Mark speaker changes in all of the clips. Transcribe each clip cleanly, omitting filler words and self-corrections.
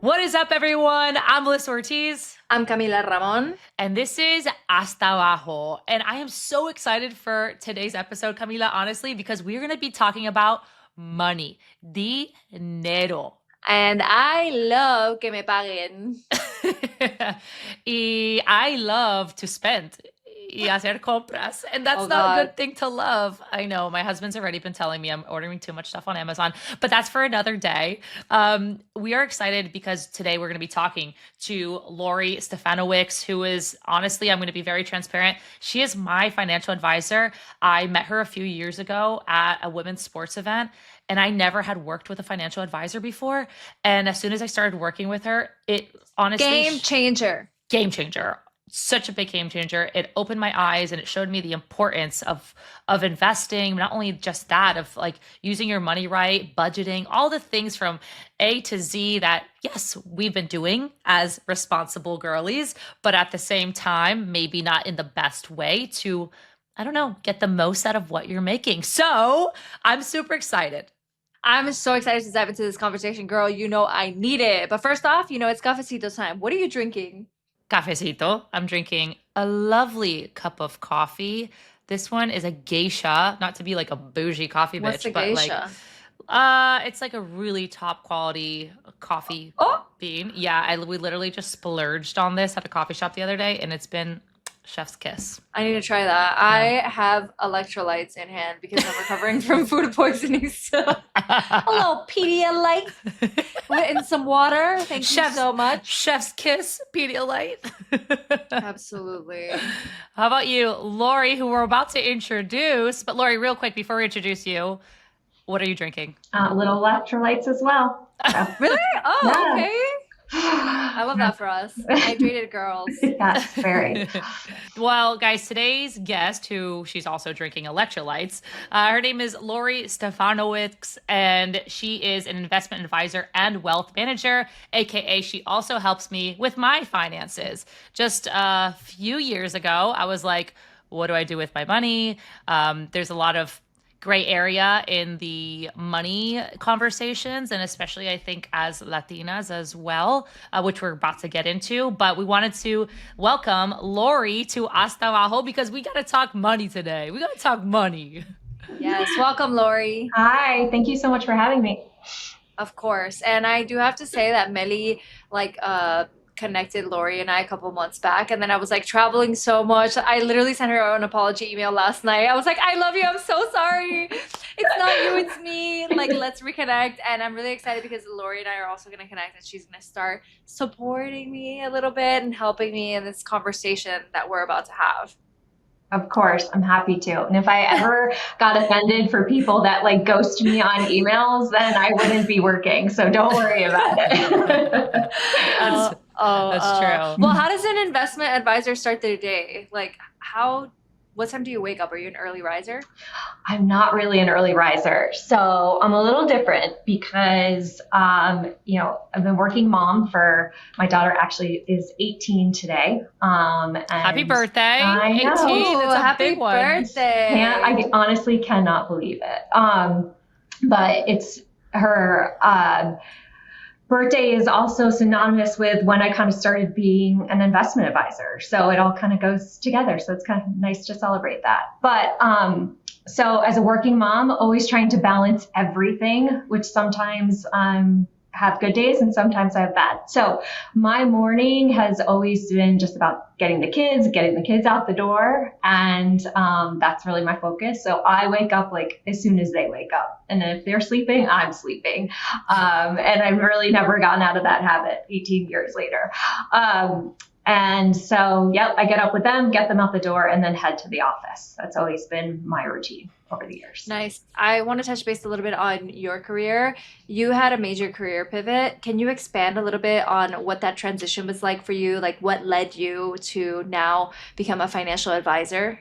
Speaker 1: What is up, everyone? I'm Melissa Ortiz.
Speaker 2: I'm Camila Ramon.
Speaker 1: And this is Hasta Abajo. And I am so excited for today's episode, Camila, honestly, because we're going to be talking about money, dinero.
Speaker 2: And I love que me paguen.
Speaker 1: Y I love to spend. Y hacer compras. And that's not a good thing to love. I know. My husband's already been telling me I'm ordering too much stuff on Amazon, but that's for another day. We are excited because today we're going to be talking to Laurie Stefanowicz, who is, honestly, I'm going to be very transparent. She is my financial advisor. I met her a few years ago at a women's sports event, and I never had worked with a financial advisor before. And as soon as I started working with her, it honestly...
Speaker 2: Game changer.
Speaker 1: Game changer. Such a big game changer. It opened my eyes and it showed me the importance of investing. Not only just that, of like using your money right, budgeting, all the things from A to Z that, yes, we've been doing as responsible girlies, but at the same time, maybe not in the best way to, I don't know, get the most out of what you're making. So I'm super excited.
Speaker 2: I'm so excited to dive into this conversation, girl. You know I need it. But first off, it's cafecito time. What are you drinking?
Speaker 1: Cafecito. I'm drinking a lovely cup of coffee. This one is a geisha, not to be like a bougie coffee
Speaker 2: What's
Speaker 1: bitch,
Speaker 2: a
Speaker 1: but
Speaker 2: geisha?
Speaker 1: like it's like a really top quality coffee bean. Yeah, we literally just splurged on this at a coffee shop the other day, and it's been chef's kiss.
Speaker 2: I need to try that. I have electrolytes in hand because I'm recovering from food poisoning. So a little Pedialyte and some water. Thank you so much.
Speaker 1: Chef's kiss, Pedialyte.
Speaker 2: Absolutely.
Speaker 1: How about you, Laurie, who we're about to introduce? But Laurie, real quick, before we introduce you, what are you drinking?
Speaker 3: Little electrolytes as well. So.
Speaker 2: Really? Oh,
Speaker 3: Yeah.
Speaker 2: okay. I love that for us. Hydrated girls.
Speaker 3: Yes, very.
Speaker 1: Well, guys, today's guest, who she's also drinking electrolytes, her name is Laurie Stefanowicz, and she is an investment advisor and wealth manager, aka she also helps me with my finances. Just a few years ago, I was like, what do I do with my money? There's a lot of gray area in the money conversations, and especially I think as Latinas as well, which we're about to get into. But we wanted to welcome Laurie to Hasta Abajo because we got to talk money today. We got to talk money.
Speaker 2: Yes, welcome, Laurie.
Speaker 3: Hi, thank you so much for having me.
Speaker 2: Of course. And I do have to say that Meli connected Laurie and I a couple months back, and then I was like traveling so much. I literally sent her an apology email last night. I was like, I love you, I'm so sorry, it's not you, it's me, like let's reconnect. And I'm really excited because Laurie and I are also going to connect, and she's going to start supporting me a little bit and helping me in this conversation that we're about to have.
Speaker 3: Of course, I'm happy to. And if I ever got offended for people that like ghost me on emails, then I wouldn't be working. So don't worry about it.
Speaker 1: That's true.
Speaker 2: Well, how does an investment advisor start their day? Like what time do you wake up? Are you an early riser?
Speaker 3: I'm not really an early riser. So I'm a little different because, I've been working mom for, my daughter actually is 18 today. And
Speaker 1: happy birthday.
Speaker 3: I know.
Speaker 1: 18. It's a
Speaker 2: happy
Speaker 1: big one.
Speaker 2: birthday.
Speaker 3: I honestly cannot believe it. But it's her, birthday is also synonymous with when I kind of started being an investment advisor. So it all kind of goes together. So it's kind of nice to celebrate that. But so as a working mom, always trying to balance everything, which sometimes have good days and sometimes I have bad. So my morning has always been just about getting the kids out the door. And that's really my focus. So I wake up like as soon as they wake up. And if they're sleeping, I'm sleeping. And I've really never gotten out of that habit 18 years later. And so, I get up with them, get them out the door, and then head to the office. That's always been my routine over the years.
Speaker 2: Nice. I want to touch base a little bit on your career. You had a major career pivot. Can you expand a little bit on what that transition was like for you? Like what led you to now become a financial advisor?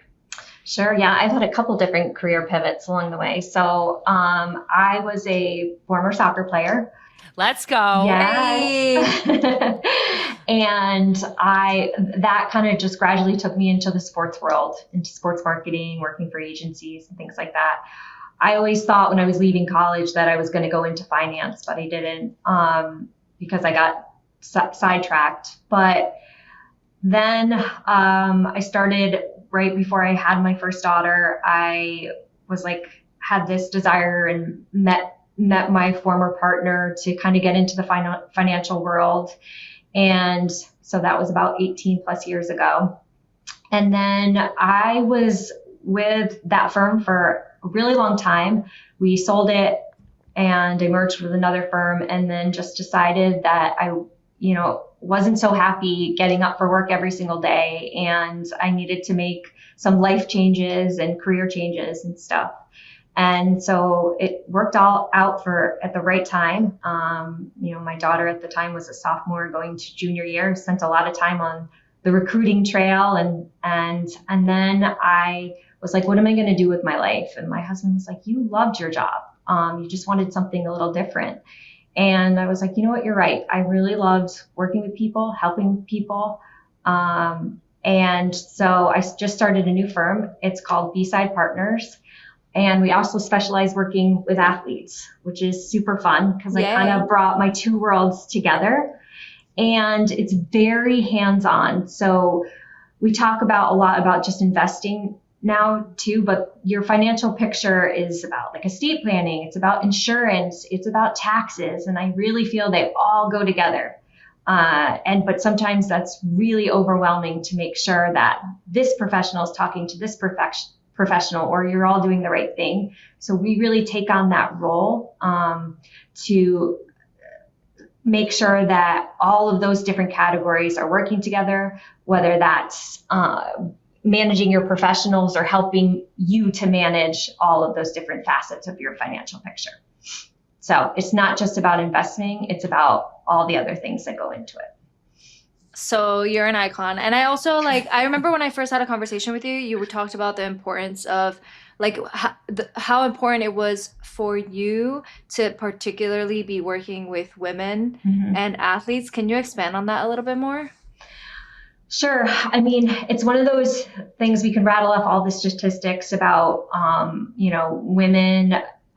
Speaker 3: Sure. Yeah, I've had a couple different career pivots along the way. So I was a former soccer player.
Speaker 1: Let's go.
Speaker 3: Yes. And that kind of just gradually took me into the sports world, into sports marketing, working for agencies and things like that. I always thought when I was leaving college that I was going to go into finance, but I didn't, because I got sidetracked. But then I started right before I had my first daughter. I was like, had this desire and met my former partner to kind of get into the financial world. And so that was about 18 plus years ago. And then I was with that firm for a really long time. We sold it and I merged with another firm, and then just decided that I, wasn't so happy getting up for work every single day, and I needed to make some life changes and career changes and stuff. And so it worked all out at the right time. My daughter at the time was a sophomore going to junior year, spent a lot of time on the recruiting trail. And then I was like, what am I going to do with my life? And my husband was like, you loved your job. You just wanted something a little different. And I was like, you know what, you're right. I really loved working with people, helping people. And so I just started a new firm. It's called B-Side Partners. And we also specialize working with athletes, which is super fun because I kind of brought my two worlds together. And it's very hands-on. So we talk a lot about just investing now too, but your financial picture is about like estate planning. It's about insurance. It's about taxes. And I really feel they all go together. But sometimes that's really overwhelming to make sure that this professional is talking to this professional, or you're all doing the right thing. So we really take on that role to make sure that all of those different categories are working together, whether that's managing your professionals or helping you to manage all of those different facets of your financial picture. So it's not just about investing, it's about all the other things that go into it.
Speaker 2: So you're an icon. And I also I remember when I first had a conversation with you, you talked about the importance of how important it was for you to particularly be working with women and athletes. Can you expand on that a little bit more?
Speaker 3: Sure. I mean, it's one of those things we can rattle off all the statistics about, women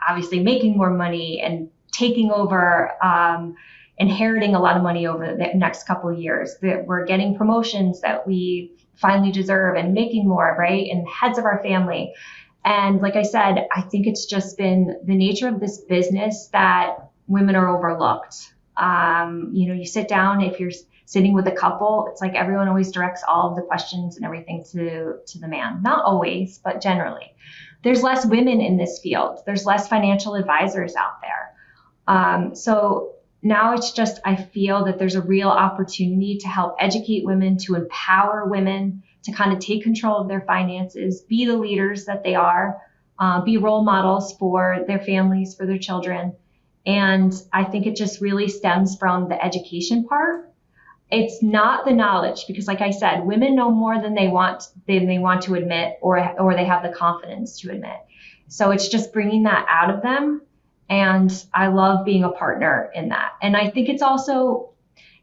Speaker 3: obviously making more money and taking over, inheriting a lot of money over the next couple of years, that we're getting promotions that we finally deserve and making more, right? And heads of our family. And like I said, I think it's just been the nature of this business that women are overlooked. You sit down, if you're sitting with a couple, it's like everyone always directs all of the questions and everything to the man. Not always, but generally. There's less women in this field. There's less financial advisors out there. So now it's just, I feel that there's a real opportunity to help educate women, to empower women, to kind of take control of their finances, be the leaders that they are, be role models for their families, for their children. And I think it just really stems from the education part. It's not the knowledge, because like I said, women know more than they want to admit, or they have the confidence to admit. So it's just bringing that out of them. And I love being a partner in that. And I think it's also,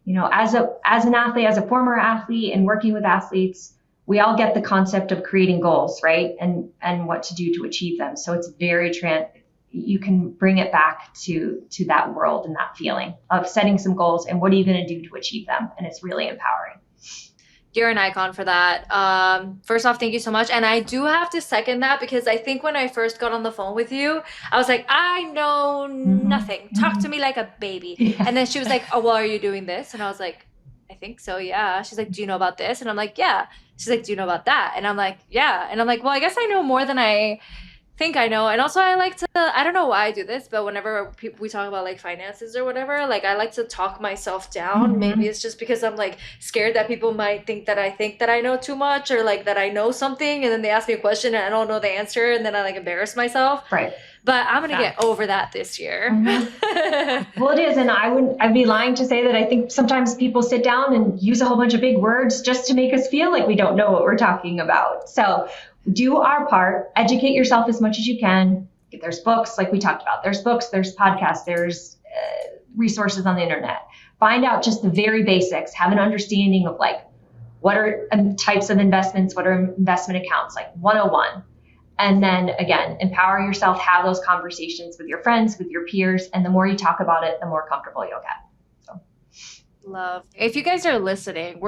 Speaker 3: as an athlete, as a former athlete and working with athletes, we all get the concept of creating goals, right? And what to do to achieve them. So it's very you can bring it back to that world and that feeling of setting some goals and what are you going to do to achieve them? And it's really empowering.
Speaker 2: You're an icon for that. First off, thank you so much. And I do have to second that, because I think when I first got on the phone with you, I was like, I know nothing. Talk to me like a baby. Yeah. And then she was like, oh, well, are you doing this? And I was like, I think so, yeah. She's like, do you know about this? And I'm like, yeah. She's like, do you know about that? And I'm like, yeah. And I'm like, well, I guess I know more than I think I know. And also I like to, I don't know why I do this, but whenever we talk about finances or whatever, I like to talk myself down. Maybe it's just because I'm scared that people might think that I know too much, or that I know something, and then they ask me a question and I don't know the answer, and then I embarrass myself.
Speaker 3: Right.
Speaker 2: But I'm gonna get over that this year.
Speaker 3: Well, it is, and I'd be lying to say that I think sometimes people sit down and use a whole bunch of big words just to make us feel like we don't know what we're talking about. So do our part, educate yourself as much as you can. There's books, like we talked about. There's books, there's podcasts, there's resources on the internet. Find out just the very basics. Have an understanding of what are types of investments, what are investment accounts, 101. And then again, empower yourself, have those conversations with your friends, with your peers. And the more you talk about it, the more comfortable you'll get. So.
Speaker 2: Love. If you guys are listening,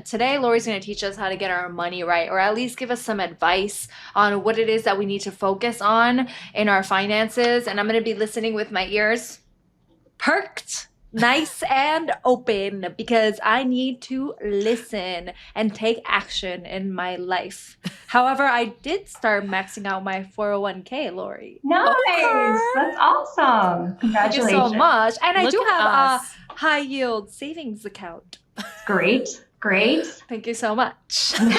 Speaker 2: today Laurie's gonna teach us how to get our money right, or at least give us some advice on what it is that we need to focus on in our finances. And I'm gonna be listening with my ears perked, nice and open, because I need to listen and take action in my life. However, I did start maxing out my 401k, Laurie.
Speaker 3: Nice. That's awesome. Congratulations.
Speaker 2: Thank you so much. And I
Speaker 1: Look
Speaker 2: do
Speaker 1: at
Speaker 2: have
Speaker 1: us.
Speaker 2: a high yield savings account.
Speaker 3: Great.
Speaker 2: Thank you so much.
Speaker 1: Look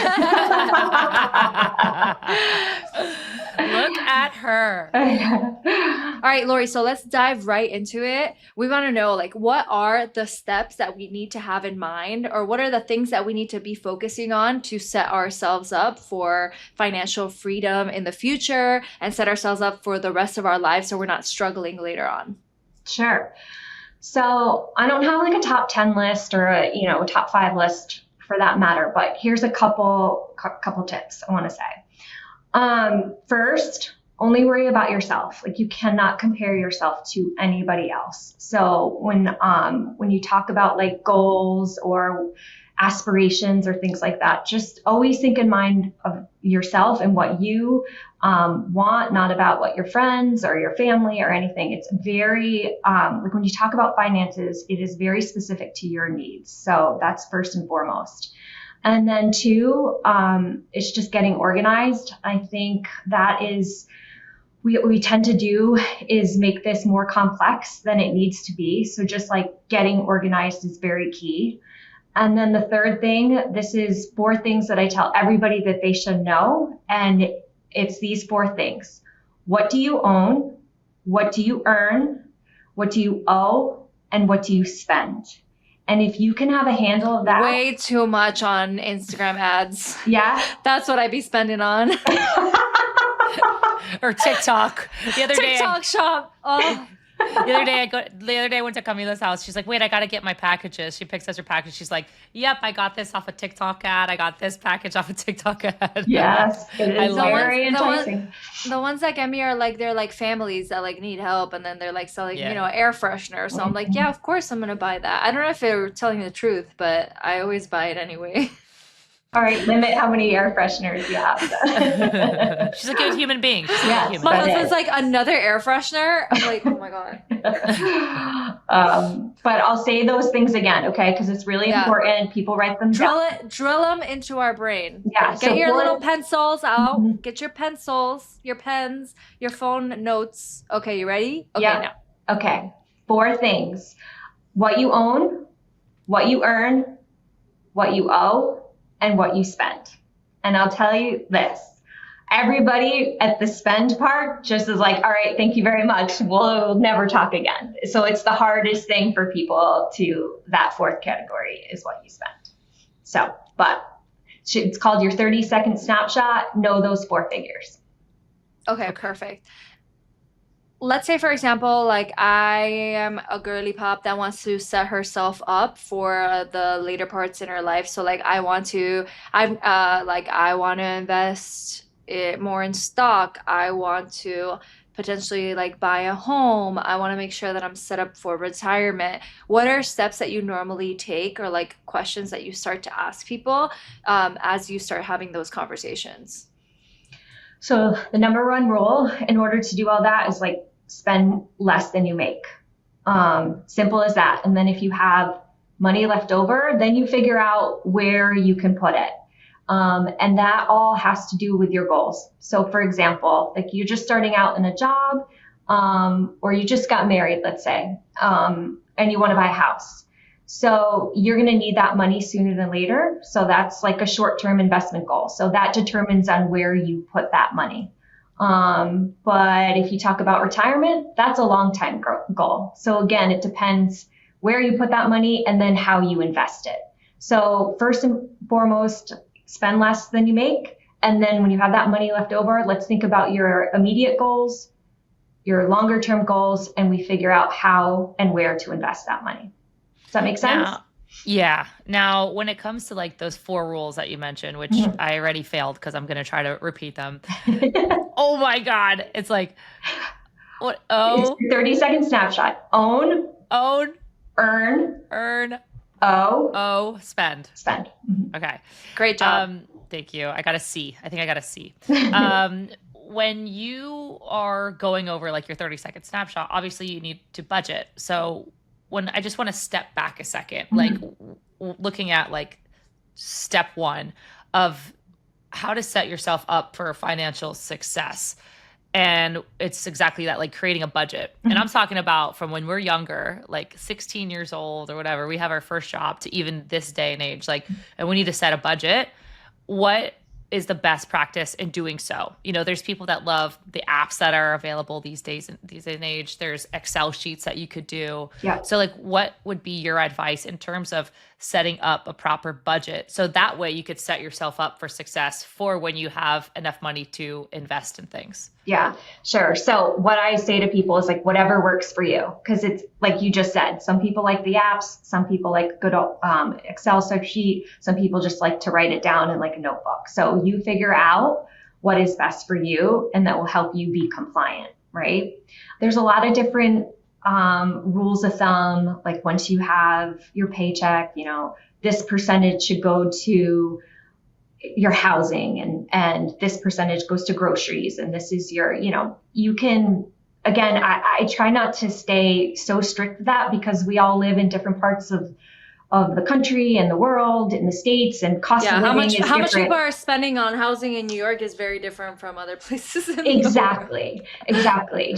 Speaker 1: at her.
Speaker 2: All right, Laurie, so let's dive right into it. We want to know, like, what are the steps that we need to have in mind, or what are the things that we need to be focusing on to set ourselves up for financial freedom in the future and set ourselves up for the rest of our lives so we're not struggling later on?
Speaker 3: Sure. So I don't have like a top 10 list or a, top 5 list for that matter, but here's a couple tips I want to say. First, only worry about yourself. Like, you cannot compare yourself to anybody else. So when you talk about like goals or aspirations or things like that, just always think in mind of yourself and what you want, not about what your friends or your family or anything. It's very, like when you talk about finances, it is very specific to your needs. So that's first and foremost. And then 2, it's just getting organized. I think that is, what we tend to do is make this more complex than it needs to be. So just like getting organized is very key. And then the third thing, this is 4 things that I tell everybody that they should know. And it's these 4 things. What do you own? What do you earn? What do you owe? And what do you spend? And if you can have a handle of that.
Speaker 2: Way too much on Instagram ads.
Speaker 3: Yeah.
Speaker 2: That's what I'd be spending on.
Speaker 1: Or TikTok. The other
Speaker 2: TikTok shop. Oh.
Speaker 1: The other day I went to Camila's house. She's like, wait, I got to get my packages. She picks us her package. She's like, yep, I got this off a TikTok ad. I got this package off a TikTok ad.
Speaker 3: Yes, it is very enticing.
Speaker 2: The ones that get me are like, they're like families that like need help, and then they're like selling, air freshener. So I'm like, yeah, of course I'm going to buy that. I don't know if they're telling the truth, but I always buy it anyway.
Speaker 3: All right, limit how many air fresheners you have.
Speaker 1: She's a good human being.
Speaker 2: My husband's like, another air freshener? I'm like, oh my God.
Speaker 3: But I'll say those things again, okay? Because it's really important. People write them down.
Speaker 2: Drill them into our brain.
Speaker 3: Yeah.
Speaker 2: Get your little pencils out. Mm-hmm. Get your pencils, your pens, your phone notes. Okay, you ready? Okay,
Speaker 3: yeah. Now. Okay. 4 things. What you own, what you earn, what you owe, and what you spend. And I'll tell you this, everybody at the spend part just is like, all right, thank you very much. We'll never talk again. So it's the hardest thing for people to, that 4th category is what you spend. So, but it's called your 30-second snapshot. Know those 4 figures.
Speaker 2: Okay, perfect. Let's say, for example, like I am a girly pop that wants to set herself up for the later parts in her life. So like I want to invest it more in stock. I want to potentially like buy a home. I want to make sure that I'm set up for retirement. What are steps that you normally take, or like questions that you start to ask people as you start having those conversations?
Speaker 3: So the number 1 rule in order to do all that is like spend less than you make. Simple as that. And then if you have money left over, then you figure out where you can put it. And that all has to do with your goals. So for example, like you're just starting out in a job, or you just got married, let's say, and you want to buy a house. So you're going to need that money sooner than later. So that's like a short-term investment goal. So that determines on where you put that money. But if you talk about retirement, that's a long time goal. So again, it depends where you put that money and then how you invest it. So first and foremost, spend less than you make. And then when you have that money left over, let's think about your immediate goals, your longer term goals, and we figure out how and where to invest that money. Does that make sense?
Speaker 1: Yeah. Now, when it comes to like those 4 rules that you mentioned, which I already failed because I'm going to try to repeat them. Oh my God. It's like, what? Oh,
Speaker 3: 30-second snapshot. Own,
Speaker 1: earn,
Speaker 3: owe,
Speaker 1: O, spend.
Speaker 3: Spend. Mm-hmm.
Speaker 1: Okay.
Speaker 2: Great job.
Speaker 1: Thank you. I got a C. I think I got a C. When you are going over like your 30-second snapshot, obviously you need to budget. So when I just want to step back a second, like looking at like step one of how to set yourself up for financial success. And it's exactly that, like creating a budget. And I'm talking about from when we're younger, like 16 years old or whatever, we have our first job to even this day and age, like, and we need to set a budget. What is the best practice in doing so? You know, there's people that love the apps that are available these days in age. There's Excel sheets that you could do.
Speaker 3: Yeah.
Speaker 1: So like, what would be your advice in terms of setting up a proper budget? So that way you could set yourself up for success for when you have enough money to invest in things.
Speaker 3: Yeah, sure. So what I say to people is like, whatever works for you. Cause it's like you just said, some people like the apps, some people like good Excel spreadsheet. Some people just like to write it down in like a notebook. So you figure out what is best for you and that will help you be compliant, right? There's a lot of different rules of thumb. Like once you have your paycheck, you know, this percentage should go to your housing and this percentage goes to groceries. And this is your, you know, you can, again, I try not to stay so strict with that because we all live in different parts of the country and the world in the States, and cost of living is different.
Speaker 2: How much people are spending on housing in New York is very different from other places in
Speaker 3: Exactly.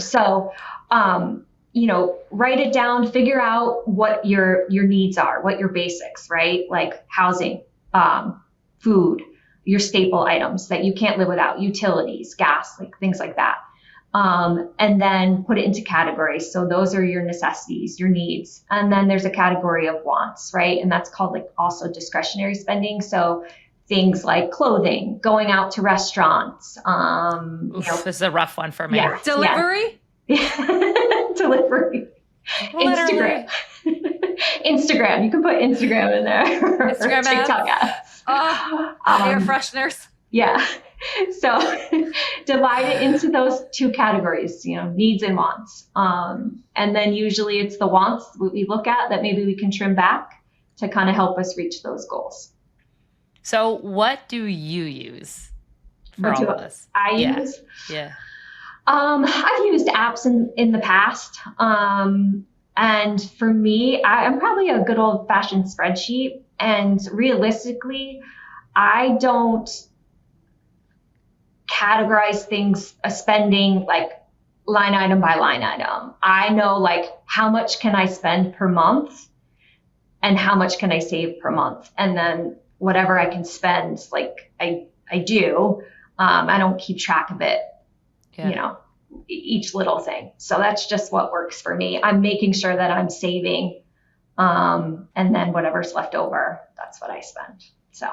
Speaker 3: So, you know, write it down, figure out what your needs are, what your basics, right? Like housing, food, your staple items that you can't live without, utilities, gas, like things like that. And then put it into categories. So those are your necessities, your needs. And then there's a category of wants, right? And that's called like also discretionary spending. So things like clothing, going out to restaurants. You know,
Speaker 1: this is a rough one for me.
Speaker 3: Yeah,
Speaker 2: Delivery?
Speaker 3: Yeah. Delivery.
Speaker 2: Literally.
Speaker 3: Instagram. You can put Instagram in there.
Speaker 2: Instagram
Speaker 3: TikTok
Speaker 2: ads. Air fresheners.
Speaker 3: Yeah. So divide it into those two categories, you know, needs and wants. And then usually it's the wants that we look at that maybe we can trim back to kind of help us reach those goals.
Speaker 1: So what do you use for all of this?
Speaker 3: I use?
Speaker 1: Yeah.
Speaker 3: I've used apps in the past. And for me, I'm probably a good old fashioned spreadsheet. And realistically, I don't categorize things, spending like line item by line item. I know like how much can I spend per month and how much can I save per month. And then whatever I can spend, like I do, I don't keep track of it, you know, each little thing. So that's just what works for me. I'm making sure that I'm saving, and then whatever's left over, that's what I spend. So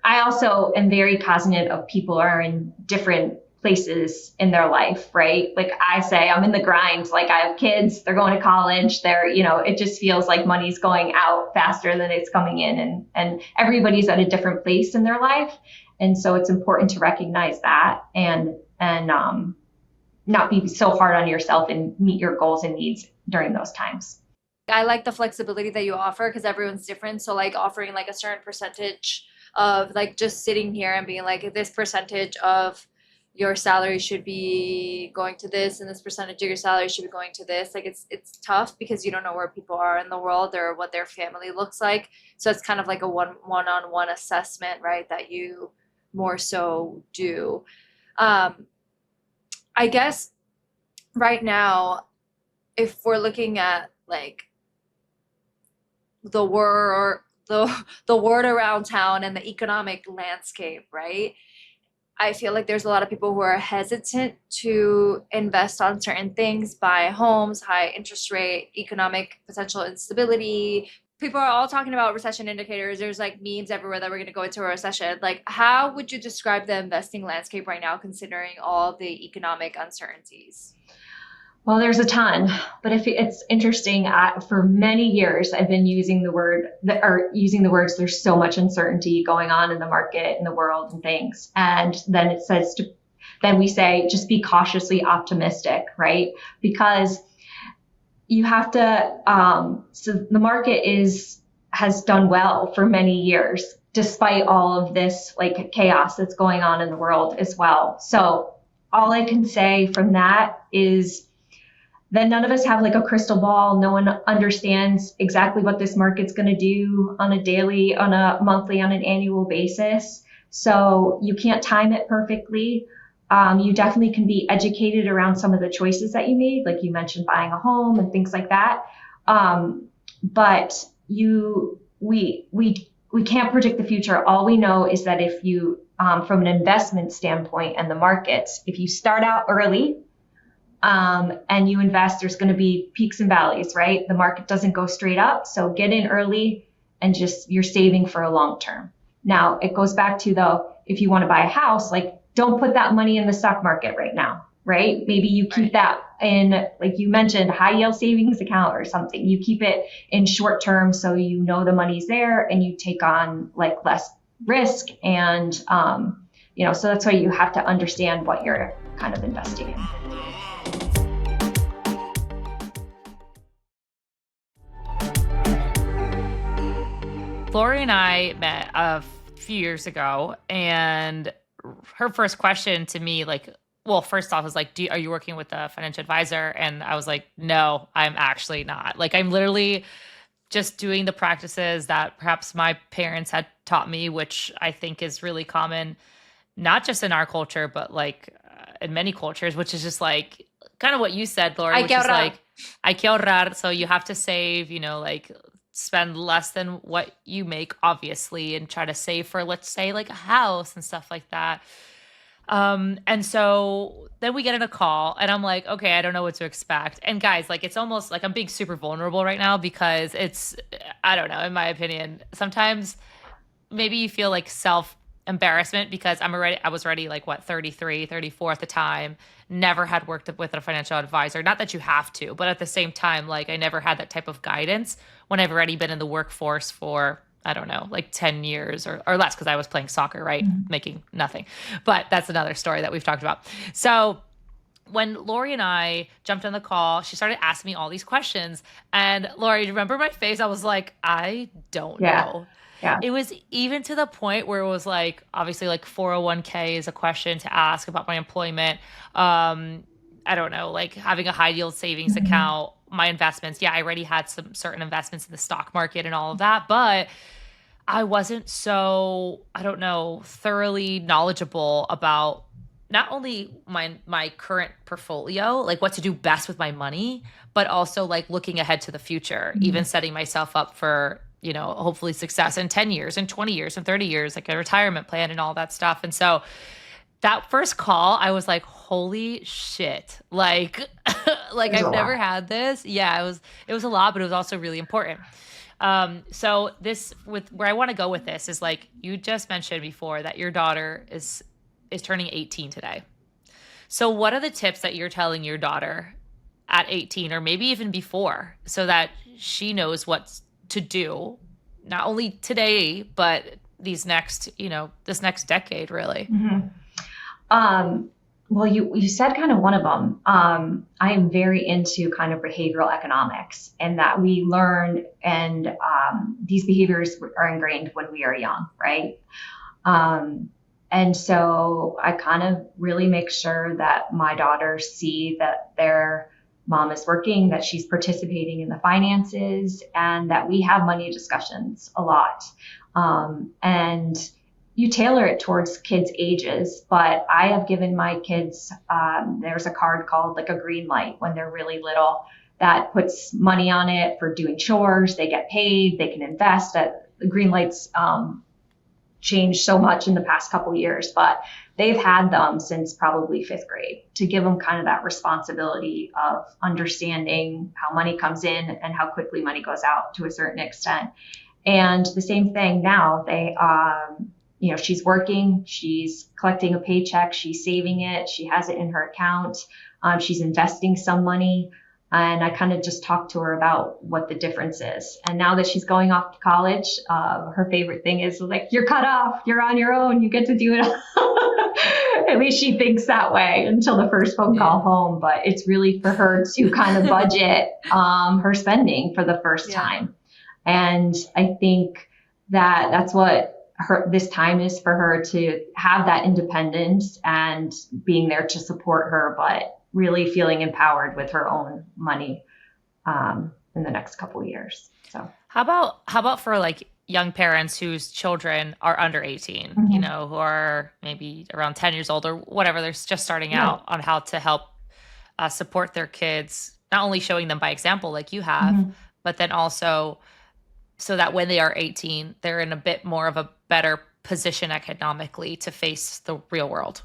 Speaker 3: I also am very cognizant of people are in different places in their life, right? Like I say, I'm in the grind. Like I have kids, they're going to college, they're, you know, it just feels like money's going out faster than it's coming in, and everybody's at a different place in their life. And so it's important to recognize that and not be so hard on yourself and meet your goals and needs during those times.
Speaker 2: I like the flexibility that you offer because everyone's different. So like offering like a certain percentage of like just sitting here and being like, this percentage of your salary should be going to this and this percentage of your salary should be going to this. Like it's tough because you don't know where people are in the world or what their family looks like. So it's kind of like a one-on-one assessment, right? That you more so do. I guess right now, if we're looking at like the word around town and the economic landscape, right? I feel like there's a lot of people who are hesitant to invest on certain things, buy homes, high interest rate, economic potential instability. People are all talking about recession indicators. There's like memes everywhere that we're going to go into a recession. Like, how would you describe the investing landscape right now, considering all the economic uncertainties?
Speaker 3: Well, there's a ton, but if it's interesting, for many years, I've been using the words, there's so much uncertainty going on in the market, in the world and things. And then then we say, just be cautiously optimistic, right? Because you have to, so the market is has done well for many years, despite all of this like chaos that's going on in the world as well. So all I can say from that is that none of us have like a crystal ball. No one understands exactly what this market's going to do on a daily, on a monthly, on an annual basis. So you can't time it perfectly. You definitely can be educated around some of the choices that you made, like you mentioned, buying a home and things like that. But we can't predict the future. All we know is that if you, from an investment standpoint and the markets, if you start out early and you invest, there's going to be peaks and valleys, right? The market doesn't go straight up. So get in early and just you're saving for a long term. Now, it goes back to, though, if you want to buy a house, like don't put that money in the stock market right now, right? Maybe you keep that in, like you mentioned, high yield savings account or something. You keep it in short term so you know the money's there and you take on like less risk. And, so that's why you have to understand what you're kind of investing in.
Speaker 1: Laurie and I met a few years ago, and her first question to me, like, well, first off was like, are you working with a financial advisor? And I was like, no, I'm actually not. Like, I'm literally just doing the practices that perhaps my parents had taught me, which I think is really common, not just in our culture, but like in many cultures, which is just like kind of what you said, Laurie, which is like, hay que ahorrar. So you have to save, like spend less than what you make, obviously, and try to save for, let's say, like a house and stuff like that. And so then we get in a call and I'm like, okay, I don't know what to expect. And guys, like, it's almost like I'm being super vulnerable right now because it's, I don't know, in my opinion, sometimes maybe you feel like embarrassment because I was already like 33, 34 at the time, never had worked with a financial advisor. Not that you have to, but at the same time, like I never had that type of guidance when I've already been in the workforce for, I don't know, like 10 years or less, because I was playing soccer, right? Mm-hmm. Making nothing. But that's another story that we've talked about. So when Laurie and I jumped on the call, she started asking me all these questions. And Laurie, remember my face? I was like, I don't know. Yeah. It was even to the point where it was like, obviously like 401k is a question to ask about my employment. I don't know, like having a high yield savings account, my investments. Yeah, I already had some certain investments in the stock market and all of that, but I wasn't so, I don't know, thoroughly knowledgeable about not only my current portfolio, like what to do best with my money, but also like looking ahead to the future, even setting myself up for, hopefully success in 10 years and 20 years and 30 years, like a retirement plan and all that stuff. And so that first call, I was like, holy shit. Like I've never had this. Yeah, it was a lot, but it was also really important. So where I want to go with this is like, you just mentioned before that your daughter is turning 18 today. So what are the tips that you're telling your daughter at 18 or maybe even before so that she knows what to do, not only today, but this next decade, really?
Speaker 3: Mm-hmm. Well, you said kind of one of them. I am very into kind of behavioral economics, and that we learn, and these behaviors are ingrained when we are young, right? And so I kind of really make sure that my daughters see that their mom is working, that she's participating in the finances, and that we have money discussions a lot. And you tailor it towards kids' ages, but I have given my kids, there's a card called like a green light when they're really little that puts money on it for doing chores. They get paid, they can invest. The green lights changed so much in the past couple years, but they've had them since probably 5th grade to give them kind of that responsibility of understanding how money comes in and how quickly money goes out to a certain extent. And the same thing now, they, she's working, she's collecting a paycheck, she's saving it, she has it in her account, she's investing some money. And I kind of just talked to her about what the difference is. And now that she's going off to college, her favorite thing is like, you're cut off, you're on your own, you get to do it. At least she thinks that way until the first phone call home. But it's really for her to kind of budget her spending for the first time. And I think that that's what this time is for her, to have that independence and being there to support her, but really feeling empowered with her own money in the next couple of years. So
Speaker 1: how about for like young parents whose children are under 18, you know, who are maybe around 10 years old or whatever, they're just starting out on how to help support their kids, not only showing them by example like you have, but then also so that when they are 18, they're in a bit more of a better position economically to face the real world.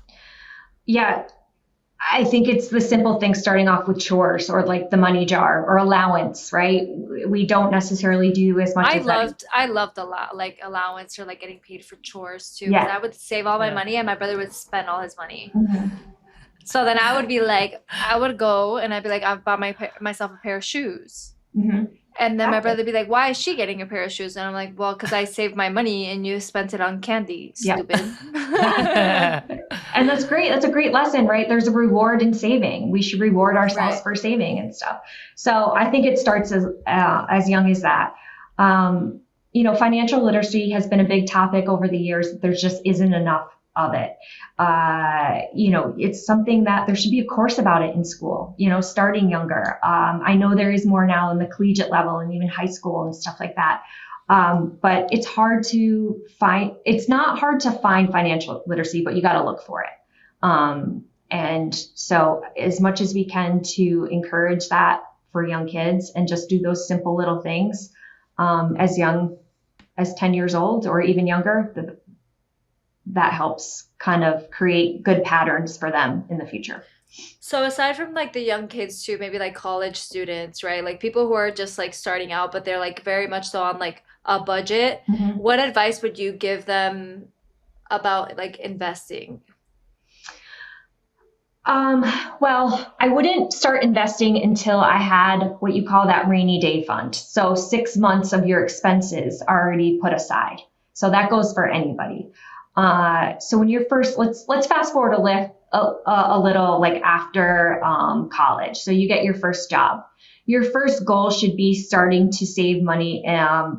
Speaker 3: Yeah. I think it's the simple things, starting off with chores or like the money jar or allowance, right? We don't necessarily do as much
Speaker 2: I
Speaker 3: as
Speaker 2: loved like allowance or like getting paid for chores too.
Speaker 3: Yeah.
Speaker 2: 'Cause I would save all my money and my brother would spend all his money. So then I would be like, I would go and I'd be like, I've bought myself a pair of shoes. And then my brother would be like, why is she getting a pair of shoes? And I'm like, well, because I saved my money and you spent it on candy, stupid.
Speaker 3: And that's great. That's a great lesson, right? There's a reward in saving. We should reward ourselves for saving and stuff. So I think it starts as young as that. You know, financial literacy has been a big topic over the years. There just isn't enough of it. You know, it's something that there should be a course about it in school, you know, starting younger. I know there is more now in the collegiate level and even high school and stuff like that. But it's hard to find, it's not hard to find financial literacy, but you got to look for it. And so as much as we can to encourage that for young kids and just do those simple little things, as young as 10 years old or even younger, that helps kind of create good patterns for them in the future.
Speaker 2: So aside from like the young kids too, maybe like college students, right? Like people who are just like starting out, but they're like very much so on like a budget. What advice would you give them about like investing?
Speaker 3: Well, I wouldn't start investing until I had what you call that rainy day fund. So 6 months of your expenses already put aside. So that goes for anybody. So when you're first, let's fast forward a little like after college. So you get your first job. Your first goal should be starting to save money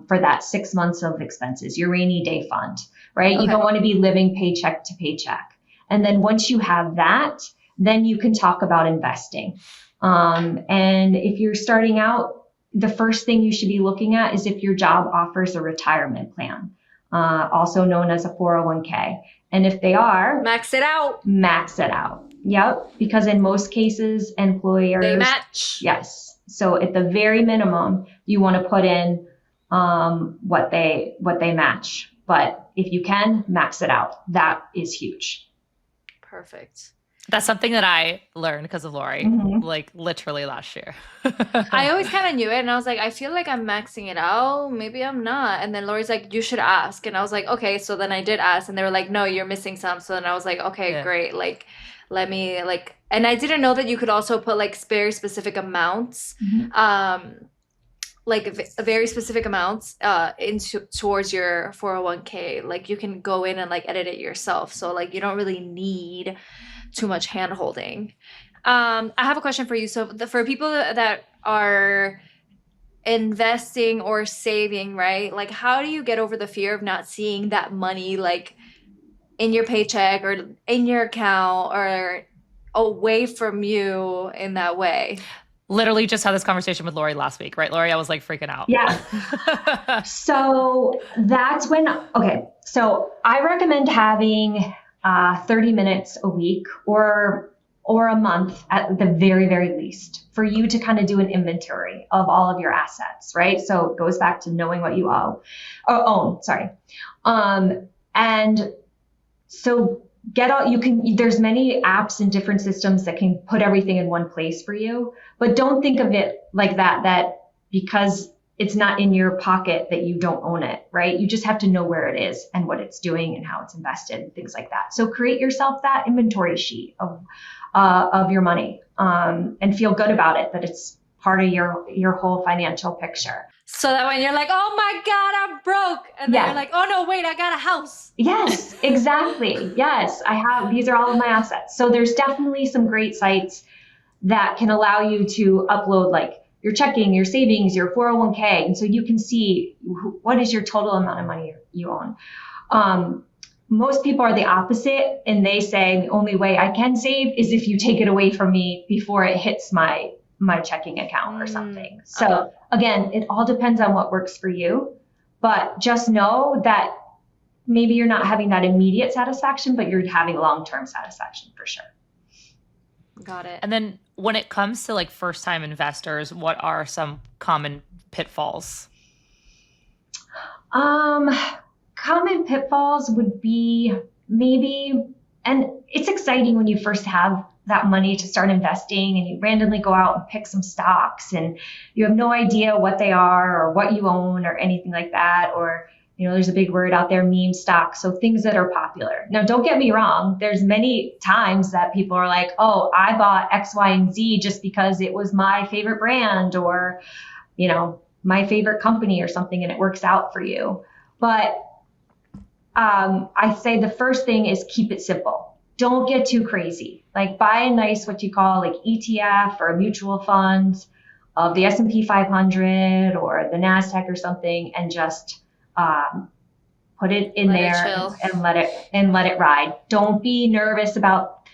Speaker 3: for that 6 months of expenses, your rainy day fund, right? Okay. You don't want to be living paycheck to paycheck. And then once you have that, then you can talk about investing. And if you're starting out, the first thing you should be looking at is if your job offers a retirement plan, also known as a 401k. And if they are,
Speaker 2: max it out.
Speaker 3: Max it out. Yep. Because in most cases, employers,
Speaker 2: they match.
Speaker 3: Yes. So at the very minimum, you want to put in what they match. But if you can, max it out. That is huge.
Speaker 2: Perfect.
Speaker 1: That's something that I learned because of Laurie, like literally last year.
Speaker 2: I always kind of knew it. And I was like, I feel like I'm maxing it out. Maybe I'm not. And then Laurie's like, you should ask. And I was like, okay. So then I did ask. And they were like, no, you're missing some. So then I was like, okay, great. Like, let me like, and I didn't know that you could also put like very specific amounts, like very specific amounts towards your 401k. Like you can go in and like edit it yourself. So like you don't really need too much hand holding. I have a question for you. So for people that are investing or saving, right? Like how do you get over the fear of not seeing that money like in your paycheck or in your account or away from you in that way?
Speaker 1: Literally just had this conversation with Laurie last week, right, Laurie? I was like freaking out.
Speaker 3: Yeah. So that's when, okay. So I recommend having 30 minutes a week or a month at the very, very least for you to kind of do an inventory of all of your assets, right? So it goes back to knowing what you own, sorry. And so there's many apps and different systems that can put everything in one place for you, but don't think of it like that because it's not in your pocket that you don't own it, right? You just have to know where it is and what it's doing and how it's invested and things like that. So create yourself that inventory sheet of your money, and feel good about it, that it's part of your whole financial picture.
Speaker 2: So that when you're like, oh my God, I'm broke. And then you're like, oh no, wait, I got a house.
Speaker 3: Yes, exactly. Yes, these are all of my assets. So there's definitely some great sites that can allow you to upload like your checking, your savings, your 401k. And so you can see what is your total amount of money you own. Most people are the opposite, and they say the only way I can save is if you take it away from me before it hits my checking account or something. So again, it all depends on what works for you, but just know that maybe you're not having that immediate satisfaction, but you're having long-term satisfaction for sure.
Speaker 2: Got it.
Speaker 1: And then when it comes to like first-time investors, what are some common pitfalls?
Speaker 3: Common pitfalls would be maybe, and it's exciting when you first have that money to start investing and you randomly go out and pick some stocks and you have no idea what they are or what you own or anything like that. Or, there's a big word out there, meme stocks. So things that are popular. Now, don't get me wrong. There's many times that people are like, oh, I bought X, Y, and Z just because it was my favorite brand or, my favorite company or something, and it works out for you. But I say the first thing is keep it simple. Don't get too crazy. Like buy a nice, what you call like ETF or a mutual fund of the S&P 500 or the NASDAQ or something, and just put it in there and let it ride. Don't be nervous about,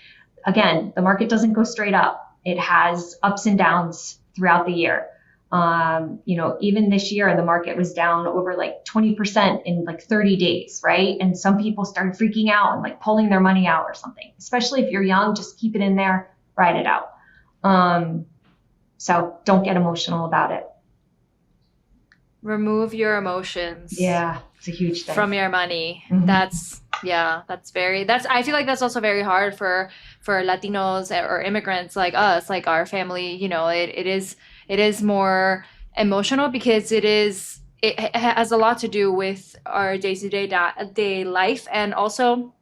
Speaker 3: again, the market doesn't go straight up. It has ups and downs throughout the year. Even this year, the market was down over like 20% in like 30 days, right? And some people started freaking out and like pulling their money out or something. Especially if you're young, just keep it in there, ride it out. So don't get emotional about it.
Speaker 2: Remove your emotions.
Speaker 3: Yeah, it's a huge thing.
Speaker 2: From your money.
Speaker 3: Mm-hmm.
Speaker 2: I feel like that's also very hard for Latinos or immigrants like us, like our family. It is more emotional because it has a lot to do with our day life and also,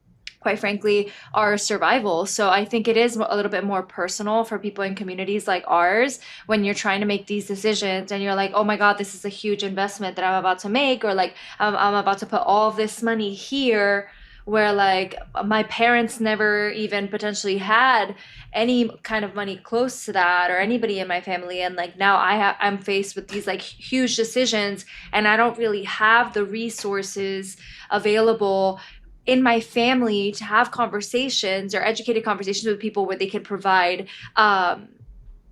Speaker 2: quite frankly, our survival. So I think it is a little bit more personal for people in communities like ours when you're trying to make these decisions and you're like, oh my God, this is a huge investment that I'm about to make, or like I'm about to put all of this money here, where like my parents never even potentially had any kind of money close to that, or anybody in my family. And like now I'm faced with these like huge decisions and I don't really have the resources available in my family to have conversations or educated conversations with people where they can provide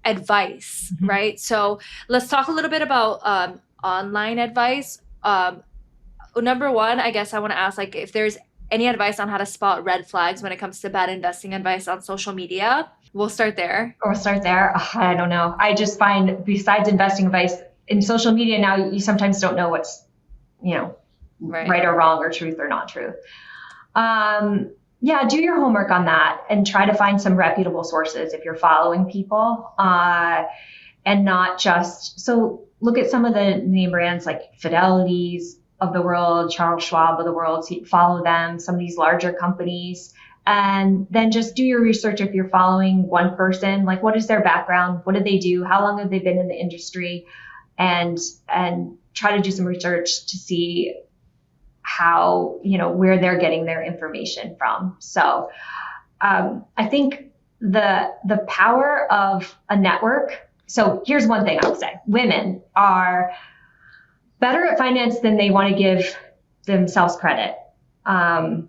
Speaker 2: advice, mm-hmm. right? So let's talk a little bit about online advice. Number one, I guess I want to ask like if there's any advice on how to spot red flags when it comes to bad investing advice on social media. We'll start there.
Speaker 3: I don't know. I just find besides investing advice in social media now, you sometimes don't know what's, right or wrong or truth or not truth. Do your homework on that and try to find some reputable sources if you're following people, and not just, so look at some of the name brands like Fidelity's of the world, Charles Schwab of the world, so follow them, some of these larger companies, and then just do your research if you're following one person, like what is their background, what do they do, how long have they been in the industry, and try to do some research to see how, where they're getting their information from. So I think the power of a network. So here's one thing I would say. Women are better at finance than they want to give themselves credit. I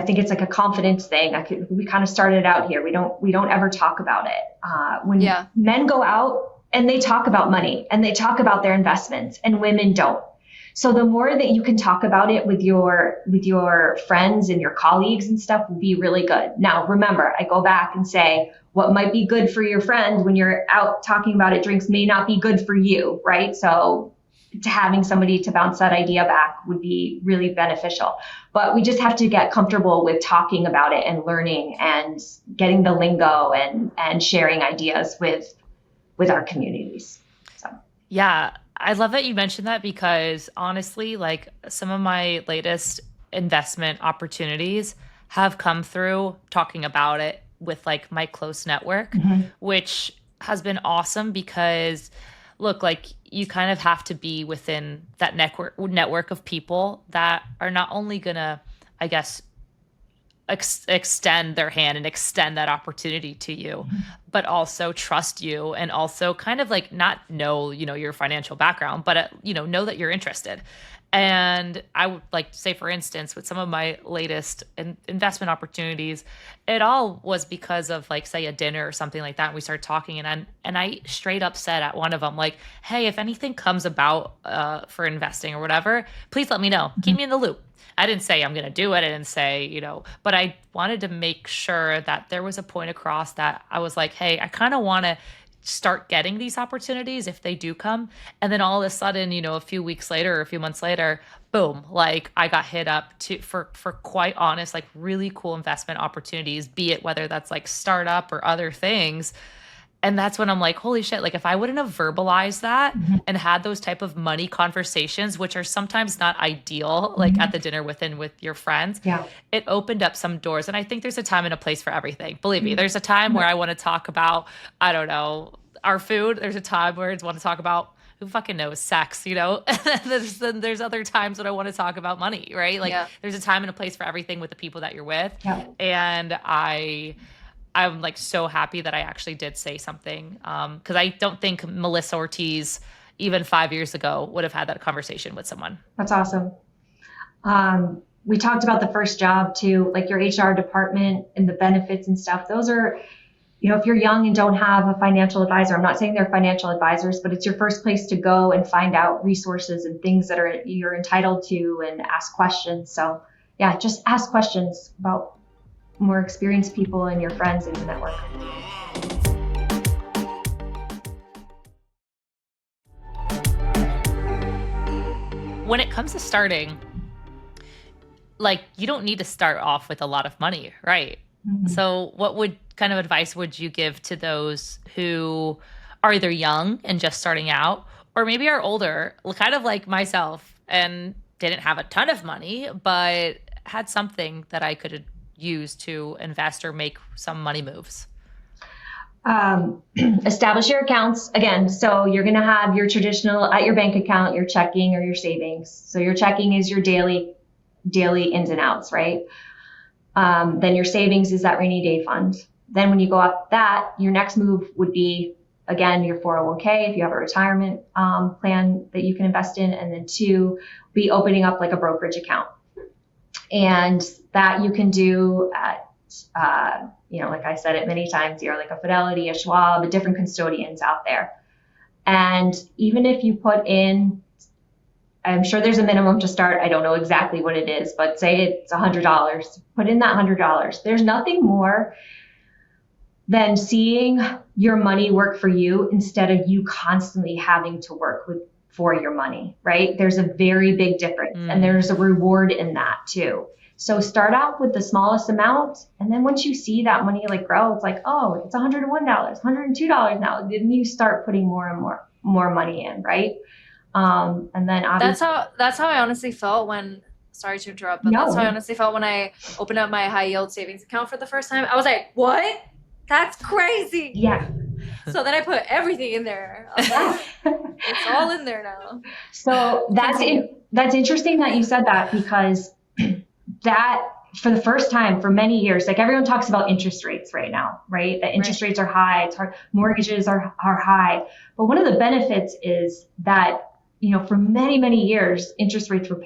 Speaker 3: think it's like a confidence thing. We kind of started out here. We don't ever talk about it. When men go out and they talk about money and they talk about their investments, and women don't. So the more that you can talk about it with your friends and your colleagues and stuff will be really good. Now, remember, I go back and say what might be good for your friend when you're out talking about it, drinks may not be good for you, right? So having somebody to bounce that idea back would be really beneficial. But we just have to get comfortable with talking about it and learning and getting the lingo and sharing ideas with our communities. So.
Speaker 1: Yeah, I love that you mentioned that because honestly, like some of my latest investment opportunities have come through talking about it with like my close network, mm-hmm. which has been awesome because look, like you kind of have to be within that network of people that are not only gonna, I guess, extend their hand and extend that opportunity to you, but also trust you, and also kind of like not know, your financial background, but, know that you're interested. And I would like to say, for instance, with some of my latest investment opportunities, it all was because of, like, say, a dinner or something like that. And we started talking, and I straight up said at one of them, like, hey, if anything comes about for investing or whatever, please let me know. Keep me in the loop. I didn't say I'm going to do it. I didn't say, but I wanted to make sure that there was a point across that I was like, hey, I kind of want to start getting these opportunities if they do come. And then all of a sudden, a few weeks later or a few months later, boom, like I got hit up for quite honest, like really cool investment opportunities, be it whether that's like startup or other things. And that's when I'm like, holy shit, like if I wouldn't have verbalized that and had those type of money conversations, which are sometimes not ideal, like at the dinner with your friends, it opened up some doors. And I think there's a time and a place for everything. Believe me, there's a time where I want to talk about, I don't know, our food. There's a time where I want to talk about, who fucking knows, sex, there's other times when I want to talk about money, right? Like there's a time and a place for everything with the people that you're with. And I'm like so happy that I actually did say something, because I don't think Melissa Ortiz, even 5 years ago, would have had that conversation with someone.
Speaker 3: That's awesome. We talked about the first job too, like your HR department and the benefits and stuff. Those are, if you're young and don't have a financial advisor, I'm not saying they're financial advisors, but it's your first place to go and find out resources and things that you're entitled to and ask questions. So yeah, just ask questions about more experienced people and your friends in your network.
Speaker 1: When it comes to starting, like you don't need to start off with a lot of money, right? So what kind of advice would you give to those who are either young and just starting out, or maybe are older, kind of like myself, and didn't have a ton of money, but had something that I could use to invest or make some money moves?
Speaker 3: Establish your accounts again. So you're going to have your traditional at your bank account, your checking or your savings. So your checking is your daily ins and outs, right? Then your savings is that rainy day fund. Then when you go off that, your next move would be, again, your 401k, if you have a retirement plan that you can invest in. And then 2, be opening up like a brokerage account. And that you can do at, like I said it many times, you're like a Fidelity, a Schwab, a different custodians out there. And even if you put in, I'm sure there's a minimum to start. I don't know exactly what it is, but say it's $100. Put in that $100. There's nothing more than seeing your money work for you instead of you constantly having to work for your money, right? There's a very big difference, and there's a reward in that too. So start out with the smallest amount, and then once you see that money like grow, it's like, oh, it's $101, $102 now. Then you start putting more and more money in, right? And then obviously
Speaker 2: that's how I honestly felt when. Sorry to interrupt, but that's how I honestly felt when I opened up my high yield savings account for the first time. I was like, what? That's crazy.
Speaker 3: Yeah.
Speaker 2: So then I put everything in there. I was like, it's all in there now.
Speaker 3: So that's interesting that you said that, because that for the first time for many years, like everyone talks about interest rates right now, right? That interest rates are high, it's hard, mortgages are high. But one of the benefits is that, for many, many years, interest rates were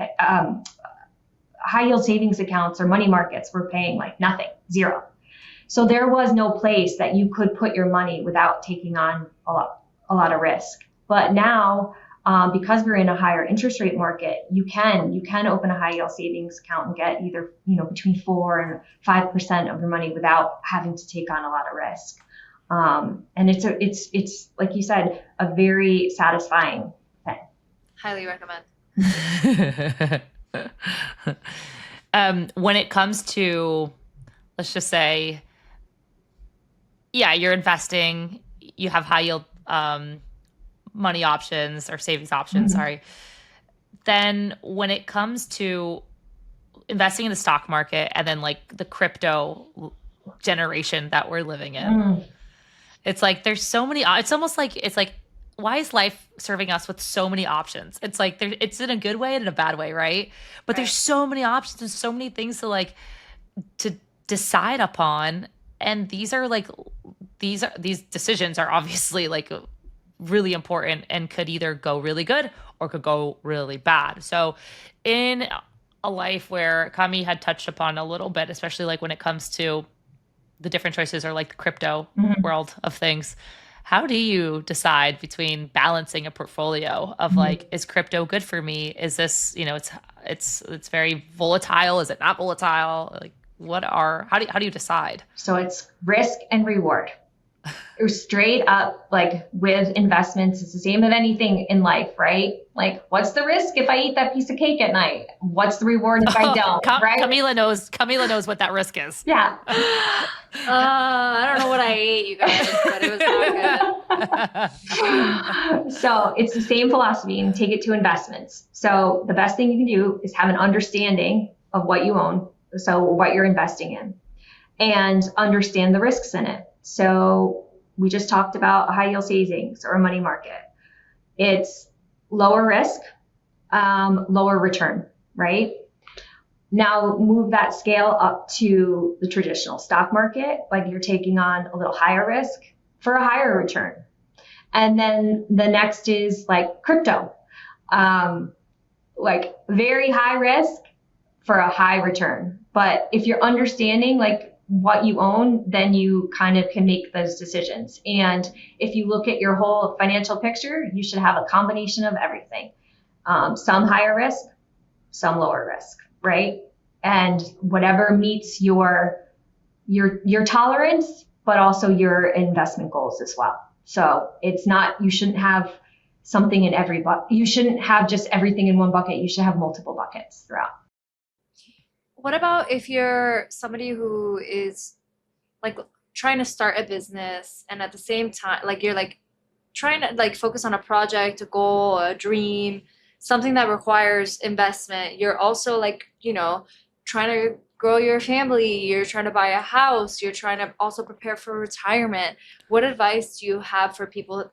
Speaker 3: high yield savings accounts or money markets were paying like nothing, zero. So there was no place that you could put your money without taking on a lot of risk. But now, because we're in a higher interest rate market, you can open a high yield savings account and get either between 4 and 5% of your money without having to take on a lot of risk. And it's like you said, a very satisfying thing.
Speaker 2: Highly recommend.
Speaker 1: When it comes to, let's just say, you're investing, you have high yield money options or savings options, sorry. Then when it comes to investing in the stock market and then like the crypto generation that we're living in, it's like there's so many, it's like why is life serving us with so many options? It's like it's in a good way and in a bad way, right? But there's so many options and so many things to decide upon. And these decisions are obviously like really important and could either go really good or could go really bad. So in a life where Cami had touched upon a little bit, especially like when it comes to the different choices or like the crypto world of things, how do you decide between balancing a portfolio of like, is crypto good for me? Is this, it's very volatile. Is it not volatile? Like how do you decide?
Speaker 3: So it's risk and reward. Straight up, like with investments, it's the same with anything in life, right? Like, what's the risk if I eat that piece of cake at night? What's the reward if I don't? Right?
Speaker 1: Camila knows what that risk is.
Speaker 3: Yeah.
Speaker 2: I don't know what I ate, you guys, but it was not good.
Speaker 3: So it's the same philosophy, and take it to investments. So the best thing you can do is have an understanding of what you own, so what you're investing in, and understand the risks in it. So we just talked about a high yield savings or a money market. It's lower risk, lower return, right? Now move that scale up to the traditional stock market, like you're taking on a little higher risk for a higher return. And then the next is like crypto, like very high risk for a high return. But if you're understanding like what you own, then you kind of can make those decisions. And if you look at your whole financial picture, you should have a combination of everything. Some higher risk, some lower risk, right? And whatever meets your tolerance, but also your investment goals as well. So it's not, you shouldn't have something in every bucket. You shouldn't have just everything in one bucket. You should have multiple buckets throughout.
Speaker 2: What about if you're somebody who is like trying to start a business and at the same time, like you're like trying to like focus on a project, a goal, a dream, something that requires investment. You're also like, trying to grow your family. You're trying to buy a house. You're trying to also prepare for retirement. What advice do you have for people,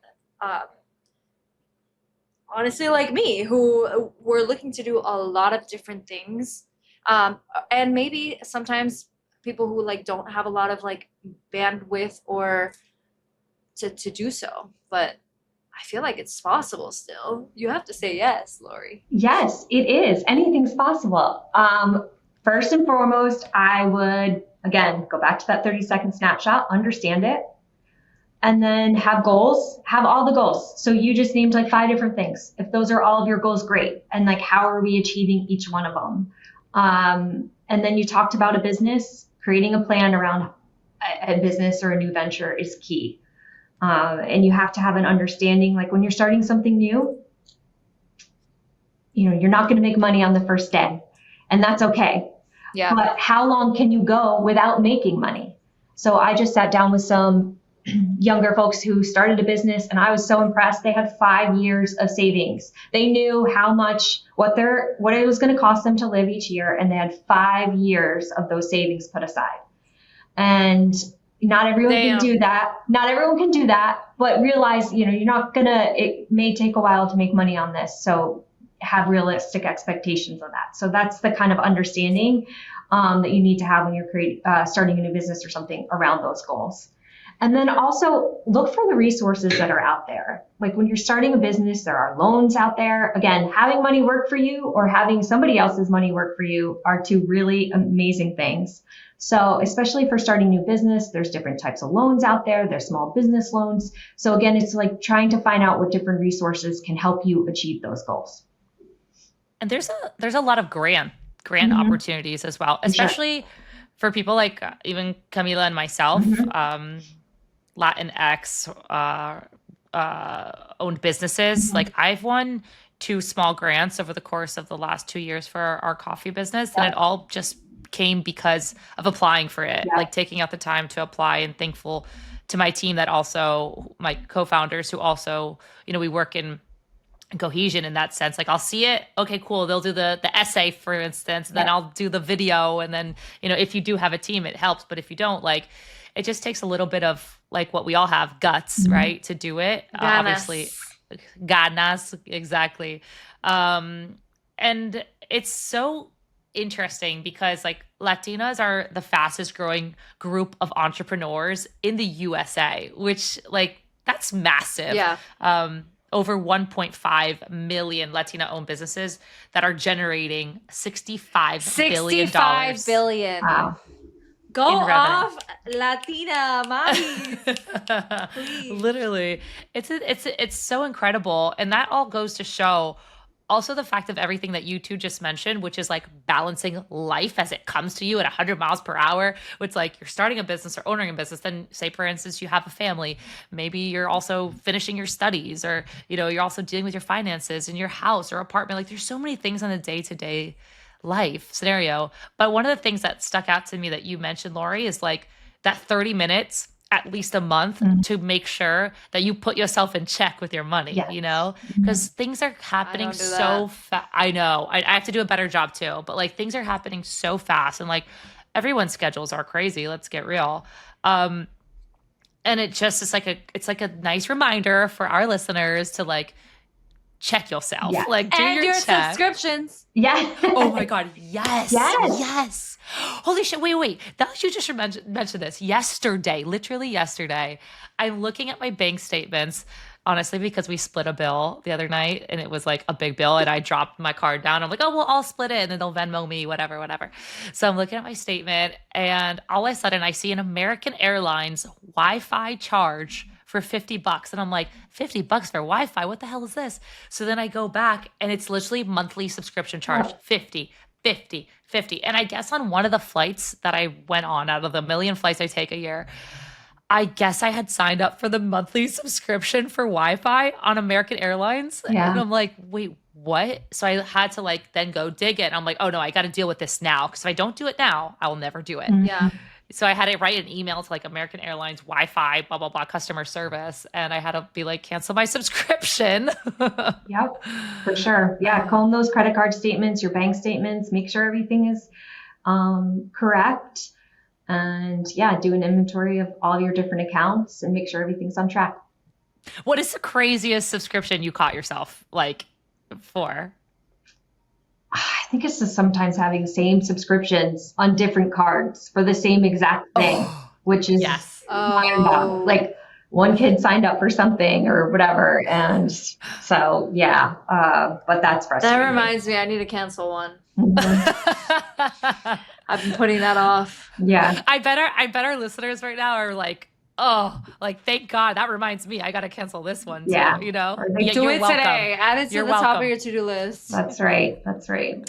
Speaker 2: honestly, like me, who were looking to do a lot of different things? And maybe sometimes people who like don't have a lot of like bandwidth or to do so, but I feel like it's possible still. You have to say yes, Laurie.
Speaker 3: Yes, it is. Anything's possible. First and foremost, I would, again, go back to that 30-second snapshot, understand it, and then have goals, have all the goals. So you just named like 5 different things. If those are all of your goals, great. And like, how are we achieving each one of them? And then you talked about a business. Creating a plan around a business or a new venture is key. And you have to have an understanding, like when you're starting something new, you're not going to make money on the first day, and that's okay.
Speaker 2: Yeah.
Speaker 3: But how long can you go without making money? So I just sat down with some younger folks who started a business, and I was so impressed. They had 5 years of savings. They knew how much, what it was going to cost them to live each year, and they had 5 years of those savings put aside. And not everyone can do that. Not everyone can do that, but realize, it may take a while to make money on this. So have realistic expectations on that. So that's the kind of understanding that you need to have when you're starting a new business or something around those goals. And then also look for the resources that are out there. Like when you're starting a business, there are loans out there. Again, having money work for you or having somebody else's money work for you are 2 really amazing things. So especially for starting new business, there's different types of loans out there. There's small business loans. So again, it's like trying to find out what different resources can help you achieve those goals.
Speaker 1: And there's a lot of grant opportunities as well, especially for people like even Camila and myself. Latinx owned businesses. Like I've won 2 small grants over the course of the last 2 years for our coffee business, and it all just came because of applying for it, like taking out the time to apply, and thankful to my team that also my co-founders who also, we work in cohesion in that sense. Like I'll see it, okay, cool. They'll do the essay, for instance, and then I'll do the video. And then, if you do have a team, it helps. But if you don't, like, it just takes a little bit of like what we all have, guts, right, to do it. Obviously, ganas, exactly. And it's so interesting because like Latinas are the fastest growing group of entrepreneurs in the USA, which like that's massive.
Speaker 2: Yeah.
Speaker 1: Over 1.5 million Latina owned businesses that are generating $65 billion.
Speaker 2: 65 billion.
Speaker 3: Wow.
Speaker 2: Go
Speaker 1: In revenue.
Speaker 2: off, Latina, mommy. Please.
Speaker 1: Literally. It's so incredible. And that all goes to show also the fact of everything that you two just mentioned, which is like balancing life as it comes to you at 100 miles per hour. It's like you're starting a business or owning a business. Then say, for instance, you have a family. Maybe you're also finishing your studies or, you know, you're also dealing with your finances in your house or apartment. Like there's so many things on a day-to-day life scenario. But one of the things that stuck out to me that you mentioned, Laurie, is like that 30 minutes at least a month to make sure that you put yourself in check with your money,
Speaker 3: Yes.
Speaker 1: you know, because things are happening
Speaker 2: don't do
Speaker 1: so fast. I know I have to do a better job too, but like things are happening so fast and like everyone's schedules are crazy. Let's get real. And it just is like it's like a nice reminder for our listeners to like check yourself,
Speaker 3: Yes.
Speaker 1: like do
Speaker 2: And your
Speaker 1: check.
Speaker 2: subscriptions.
Speaker 3: Yeah.
Speaker 1: Oh my God. Yes.
Speaker 3: Yes.
Speaker 1: Yes. Holy shit. Wait. That you just mentioned this yesterday, literally yesterday. I'm looking at my bank statements, honestly, because we split a bill the other night and it was like a big bill and I dropped my card down. I'm like, oh, well, I'll split it and then they'll Venmo me, whatever. So I'm looking at my statement and all of a sudden I see an American Airlines Wi-Fi charge for $50. And I'm like, $50 for Wi-Fi? What the hell is this? So then I go back and it's literally monthly subscription charge, 50. And I guess on one of the flights that I went on out of the million flights I take a year, I guess I had signed up for the monthly subscription for Wi-Fi on American Airlines.
Speaker 3: Yeah.
Speaker 1: And I'm like, wait, what? So I had to like then go dig it. And I'm like, oh no, I got to deal with this now. Because if I don't do it now, I will never do it.
Speaker 2: Yeah.
Speaker 1: So I had to write an email to like American Airlines Wi-Fi, blah, blah, blah, customer service. And I had to be like, cancel my subscription.
Speaker 3: Yep, for sure. Yeah, comb those credit card statements, your bank statements, make sure everything is correct. And yeah, do an inventory of all your different accounts and make sure everything's on track.
Speaker 1: What is the craziest subscription you caught yourself like for?
Speaker 3: I think it's just sometimes having same subscriptions on different cards for the same exact thing, which is
Speaker 1: Yes.
Speaker 3: mind-boggling. Like one kid signed up for something or whatever. And so, yeah, but that's frustrating.
Speaker 2: That reminds me, I need to cancel one.
Speaker 3: Mhm.
Speaker 2: I've been putting that off.
Speaker 3: Yeah.
Speaker 1: I bet our listeners right now are like, oh, like thank God that reminds me. I got to cancel this one too,
Speaker 3: Yeah.
Speaker 1: you know?
Speaker 3: Or they
Speaker 1: Yeah,
Speaker 2: Do
Speaker 1: you're
Speaker 2: it
Speaker 1: welcome.
Speaker 2: today. Add it to
Speaker 1: You're
Speaker 2: the top
Speaker 1: welcome.
Speaker 2: of your to-do list.
Speaker 3: That's right. That's right.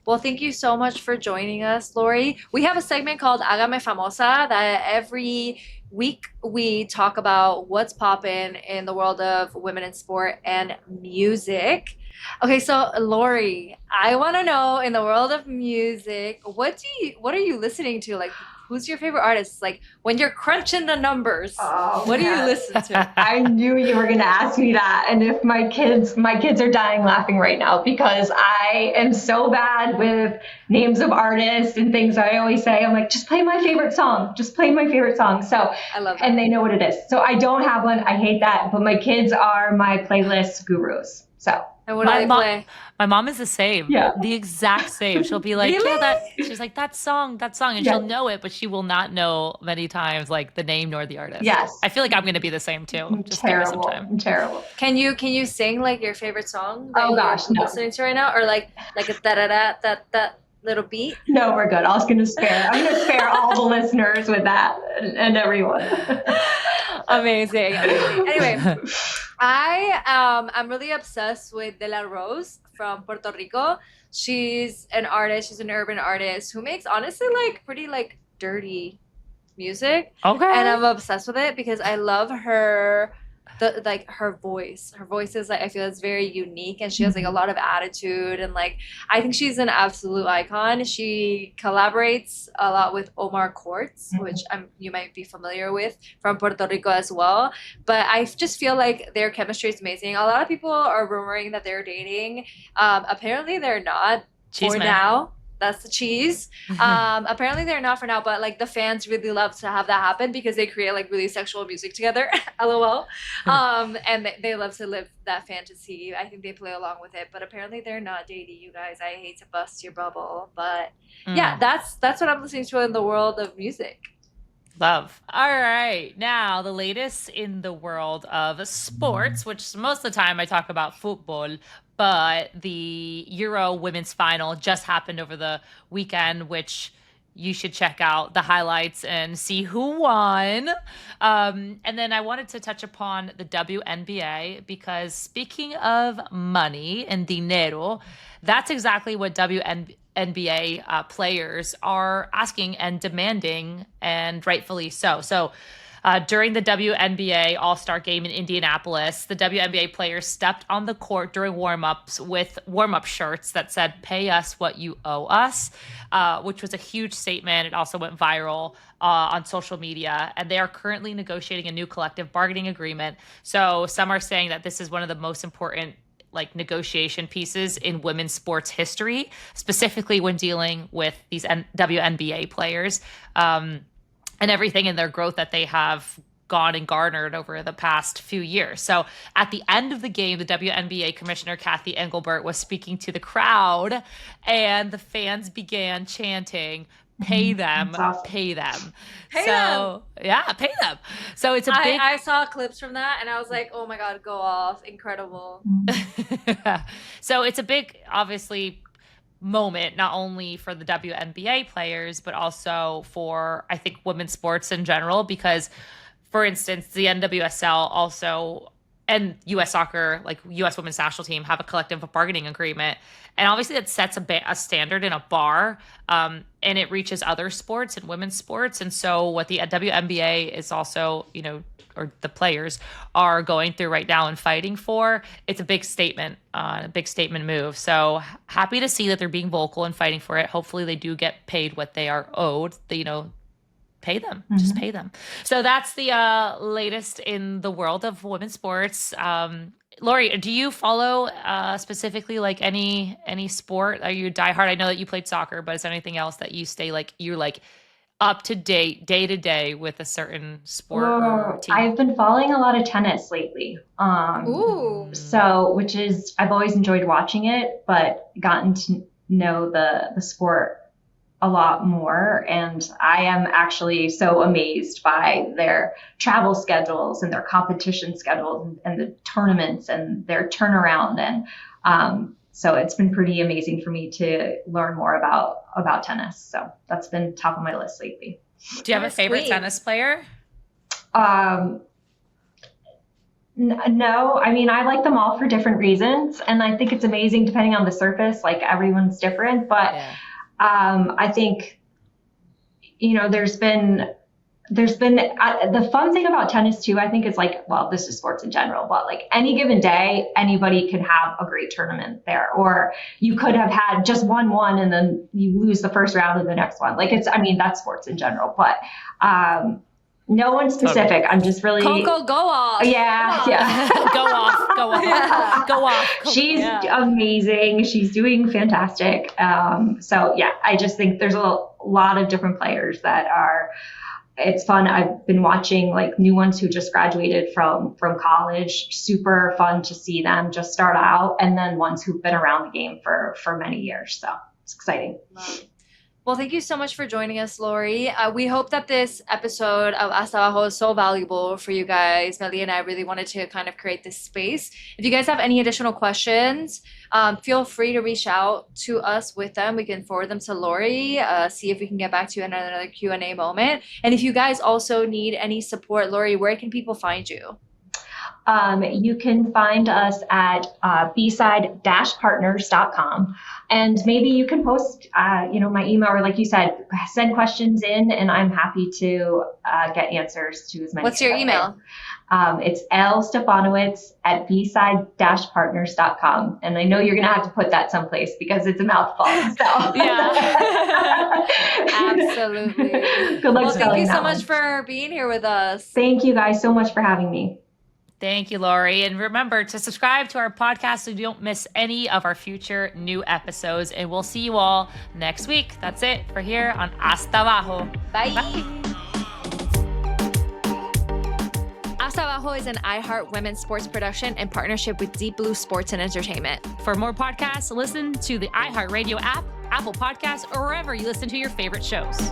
Speaker 2: Well, thank you so much for joining us, Laurie. We have a segment called Hágame Famosa that every week we talk about what's poppin' in the world of women in sport and music. Okay, so Laurie, I want to know in the world of music, what are you listening to? Like, who's your favorite artist? Like, when you're crunching the numbers, what do you listen to?
Speaker 3: I knew you were going to ask me that. And if my kids are dying laughing right now because I am so bad with names of artists and things. I always say, I'm like, just play my favorite song. Just play my favorite song. So,
Speaker 2: I love that.
Speaker 3: and they know what it is. So I don't have one. I hate that. But my kids are my playlist gurus. So.
Speaker 2: And what do they play?
Speaker 1: My mom is the same.
Speaker 3: Yeah.
Speaker 1: The exact same. She'll be like,
Speaker 2: Really?
Speaker 1: yeah, she's like, that song. And
Speaker 3: Yeah.
Speaker 1: she'll know it, but she will not know many times like the name nor the artist.
Speaker 3: Yes.
Speaker 1: I feel like I'm going to be the same too.
Speaker 3: I'm
Speaker 1: Just give me some
Speaker 3: terrible.
Speaker 1: time.
Speaker 3: I'm terrible.
Speaker 2: Can you sing like your favorite song? that
Speaker 3: Oh,
Speaker 2: you're
Speaker 3: gosh, no.
Speaker 2: listening to right now, or like a that little beat?
Speaker 3: No, we're good. I'm going to spare all the listeners with that and everyone.
Speaker 2: Amazing. Anyway, I'm really obsessed with De La Rose from Puerto Rico. She's an artist. She's an urban artist who makes honestly like pretty like dirty music,
Speaker 1: Okay.
Speaker 2: and I'm obsessed with it because I love her. Her voice is like, I feel it's very unique, and she has like a lot of attitude, and like I think she's an absolute icon. She collaborates a lot with Omar Courtz, which you might be familiar with from Puerto Rico as well. But I just feel like their chemistry is amazing. A lot of people are rumoring that they're dating. Apparently they're not for
Speaker 1: Chisme.
Speaker 2: now. That's the cheese. Apparently they're not for now, but like the fans really love to have that happen because they create like really sexual music together. LOL. And they love to live that fantasy. I think they play along with it, but apparently they're not dating, you guys. I hate to bust your bubble, but yeah, that's what I'm listening to in the world of music.
Speaker 1: Love. All right. Now, the latest in the world of sports, which most of the time I talk about football, but the Euro women's final just happened over the weekend, which you should check out the highlights and see who won. And then I wanted to touch upon the WNBA because speaking of money and dinero, that's exactly what WNBA players are asking and demanding, and rightfully so. So during the WNBA All-Star Game in Indianapolis, the WNBA players stepped on the court during warm-ups with warm-up shirts that said, "Pay us what you owe us," which was a huge statement. It also went viral on social media, and they are currently negotiating a new collective bargaining agreement. So some are saying that this is one of the most important like negotiation pieces in women's sports history, specifically when dealing with these WNBA players. And everything in their growth that they have gone and garnered over the past few years. So at the end of the game, the WNBA commissioner, Kathy Engelbert, was speaking to the crowd, and the fans began chanting, "Pay them,
Speaker 3: awesome.
Speaker 1: Pay them."
Speaker 2: Pay
Speaker 1: them. Yeah, pay them. So it's a big...
Speaker 2: I saw clips from that, and I was like, oh my God, go off. Incredible.
Speaker 1: So it's a big, obviously, moment, not only for the WNBA players, but also for, I think, women's sports in general, because, for instance, the NWSL also and U.S. soccer, like U.S. women's national team, have a collective bargaining agreement. And obviously that sets a standard in a bar, and it reaches other sports and women's sports. And so what the WNBA is also, or the players are going through right now and fighting for, it's a big statement move. So happy to see that they're being vocal and fighting for it. Hopefully they do get paid what they are owed. Pay them, just pay them. So that's the latest in the world of women's sports. Laurie, do you follow specifically like any sport? Are you diehard? I know that you played soccer, but is there anything else that you stay like you're like up to date, day to day with a certain sport or team?
Speaker 3: I've been following a lot of tennis lately.
Speaker 2: Ooh.
Speaker 3: So, which is, I've always enjoyed watching it, but gotten to know the sport a lot more. And I am actually so amazed by their travel schedules and their competition schedules and the tournaments and their turnaround. And so it's been pretty amazing for me to learn more about tennis. So that's been top of my list lately.
Speaker 1: Do you have a favorite tennis player?
Speaker 3: No, I mean, I like them all for different reasons. And I think it's amazing depending on the surface, like everyone's different, but I think, there's been the fun thing about tennis too, I think is like, well, this is sports in general, but like any given day, anybody can have a great tournament there, or you could have had just won one and then you lose the first round of the next one. Like that's sports in general, but, no one specific. I'm just really
Speaker 2: Coco, go off.
Speaker 3: Yeah.
Speaker 1: Go off.
Speaker 2: Yeah.
Speaker 1: Go off.
Speaker 3: She's amazing. She's doing fantastic. So yeah, I just think there's a lot of different players that are, it's fun. I've been watching like new ones who just graduated from college. Super fun to see them just start out, and then ones who've been around the game for many years. So it's exciting.
Speaker 2: Well, thank you so much for joining us, Laurie. We hope that this episode of Hasta Abajo is so valuable for you guys. Meli and I really wanted to kind of create this space. If you guys have any additional questions, feel free to reach out to us with them. We can forward them to Laurie, see if we can get back to you in another Q&A moment. And if you guys also need any support, Laurie, where can people find you?
Speaker 3: You can find us at bside-partners.com. And maybe you can post, my email, or like you said, send questions in, and I'm happy to get answers to as many.
Speaker 2: What's your email?
Speaker 3: It's lstefanowicz at bside-partners.com. And I know you're going to have to put that someplace because it's a mouthful. So.
Speaker 2: Yeah. Absolutely.
Speaker 3: Good luck
Speaker 2: well,
Speaker 3: spelling
Speaker 2: thank you so
Speaker 3: that
Speaker 2: much
Speaker 3: one.
Speaker 2: for being here with us.
Speaker 3: Thank you guys so much for having me.
Speaker 1: Thank you, Laurie. And remember to subscribe to our podcast so you don't miss any of our future new episodes. And we'll see you all next week. That's it for here on Hasta Abajo.
Speaker 2: Bye.
Speaker 1: Bye.
Speaker 2: Hasta Abajo is an iHeart women's sports production in partnership with Deep Blue Sports and Entertainment.
Speaker 1: For more podcasts, listen to the iHeart Radio app, Apple Podcasts, or wherever you listen to your favorite shows.